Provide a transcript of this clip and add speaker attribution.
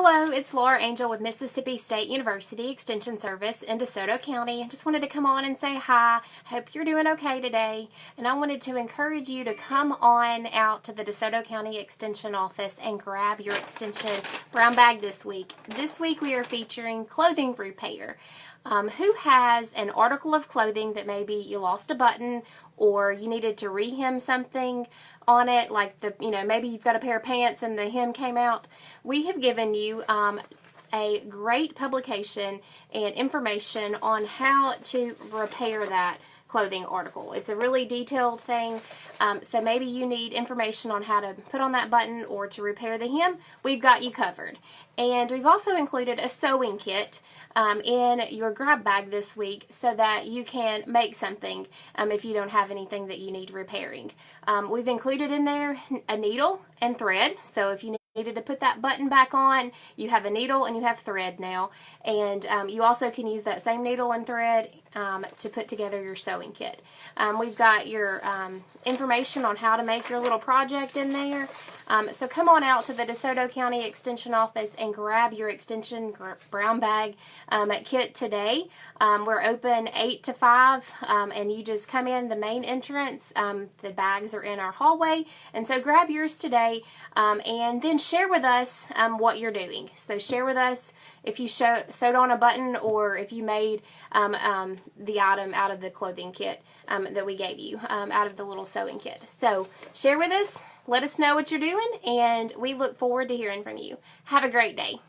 Speaker 1: Hello, it's Laura Angel with Mississippi State University Extension Service in DeSoto County. Just wanted to come on and say hi. Hope you're doing okay today. And I wanted to encourage you to come on out to the DeSoto County Extension Office and grab your Extension brown bag this week. This week we are featuring clothing repair. Who has an article of clothing that maybe you lost a button or you needed to rehem something on it, like maybe you've got a pair of pants and the hem came out. We have given you a great publication and information on how to repair that clothing article. It's a really detailed thing, so maybe you need information on how to put on that button or to repair the hem. We've got you covered. And we've also included a sewing kit in your grab bag this week so that you can make something if you don't have anything that you need repairing. We've included in there a needle and thread, so if you needed to put that button back on, you have a needle and you have thread now, and you also can use that same needle and thread to put together your sewing kit. We've got your information on how to make your little project in there, so come on out to the DeSoto County Extension Office and grab your Extension brown bag kit today. We're open 8 to 5, and you just come in the main entrance. The bags are in our hallway, and so grab yours today, and then share with us what you're doing. So share with us if you sewed on a button or if you made the item out of the clothing kit that we gave you, out of the little sewing kit. So share with us, let us know what you're doing, and we look forward to hearing from you. Have a great day.